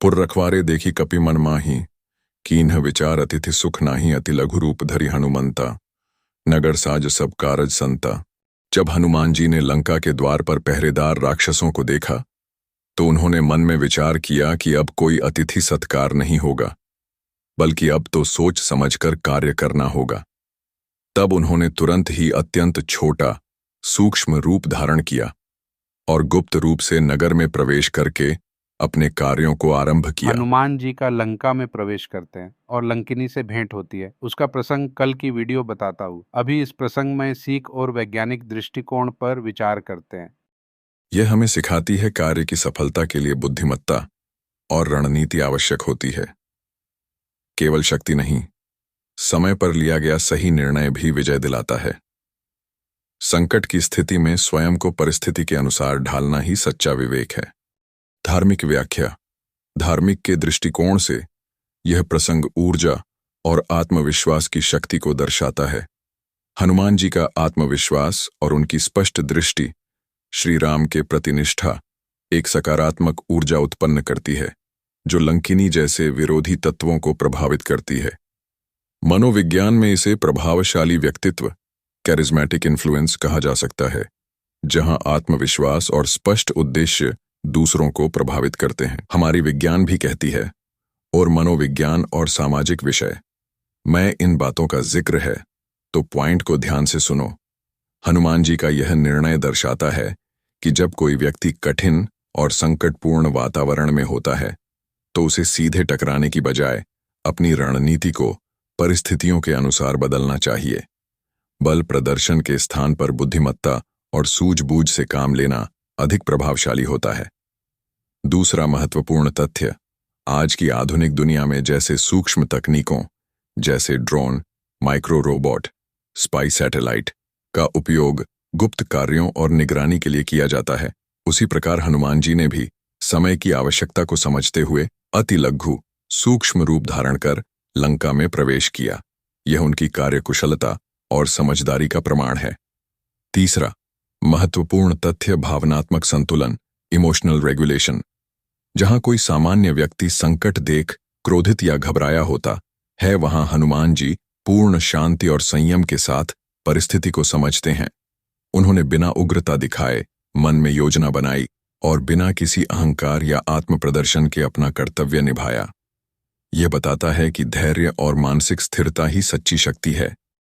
पुर रखवारे देखी कपि मन माही, कीन्ह विचार अतिथि सुख नाही, अति लघु रूप धरि हनुमंता, नगर साज सब कारज संता। जब हनुमान जी ने लंका के द्वार पर पहरेदार राक्षसों को देखा तो उन्होंने मन में विचार किया कि अब कोई अतिथि सत्कार नहीं होगा, बल्कि अब तो सोच समझकर कार्य करना होगा। तब उन्होंने तुरंत ही अत्यंत छोटा सूक्ष्म रूप धारण किया और गुप्त रूप से नगर में प्रवेश करके अपने कार्यों को आरंभ किया। हनुमान जी का लंका में प्रवेश करते हैं और लंकिनी से भेंट होती है। उसका प्रसंग कल की वीडियो बताता हूँ। अभी इस प्रसंग में सीख और वैज्ञानिक दृष्टिकोण पर विचार करते हैं। यह हमें सिखाती है कार्य की सफलता के लिए बुद्धिमत्ता और रणनीति आवश्यक होती है। केवल शक्ति नहीं, समय पर लिया गया सही निर्णय भी विजय दिलाता है। संकट की स्थिति में स्वयं को परिस्थिति के अनुसार ढालना ही सच्चा विवेक है। धार्मिक व्याख्या। धार्मिक के दृष्टिकोण से यह प्रसंग ऊर्जा और आत्मविश्वास की शक्ति को दर्शाता है। हनुमान जी का आत्मविश्वास और उनकी स्पष्ट दृष्टि श्री राम के प्रति निष्ठा एक सकारात्मक ऊर्जा उत्पन्न करती है, जो लंकिनी जैसे विरोधी तत्वों को प्रभावित करती है। मनोविज्ञान में इसे प्रभावशाली व्यक्तित्व, कैरिज्मेटिक इन्फ्लुएंस कहा जा सकता है, जहां आत्मविश्वास और स्पष्ट उद्देश्य दूसरों को प्रभावित करते हैं। हमारी विज्ञान भी कहती है, और मनोविज्ञान और सामाजिक विषय में इन बातों का जिक्र है, तो पॉइंट को ध्यान से सुनो। हनुमान जी का यह निर्णय दर्शाता है कि जब कोई व्यक्ति कठिन और संकटपूर्ण वातावरण में होता है तो उसे सीधे टकराने की बजाय अपनी रणनीति को परिस्थितियों के अनुसार बदलना चाहिए। बल प्रदर्शन के स्थान पर बुद्धिमत्ता और सूझबूझ से काम लेना अधिक प्रभावशाली होता है। दूसरा महत्वपूर्ण तथ्य, आज की आधुनिक दुनिया में जैसे सूक्ष्म तकनीकों जैसे drone, micro robot, spy satellite का उपयोग गुप्त कार्यों और निगरानी के लिए किया जाता है, उसी प्रकार हनुमान जी ने भी समय की आवश्यकता को समझते हुए अति लघु सूक्ष्म रूप धारण कर लंका में प्रवेश किया। यह उनकी कार्यकुशलता और समझदारी का प्रमाण है। तीसरा महत्वपूर्ण तथ्य, भावनात्मक संतुलन, इमोशनल रेगुलेशन। जहां कोई सामान्य व्यक्ति संकट देख क्रोधित या घबराया होता है, वहां हनुमान जी पूर्ण शांति और संयम के साथ परिस्थिति को समझते हैं। उन्होंने बिना उग्रता दिखाए मन में योजना बनाई और बिना किसी अहंकार या आत्म प्रदर्शन के अपना कर्तव्य निभाया। यह बताता है कि धैर्य और मानसिक स्थिरता ही सच्ची शक्ति है।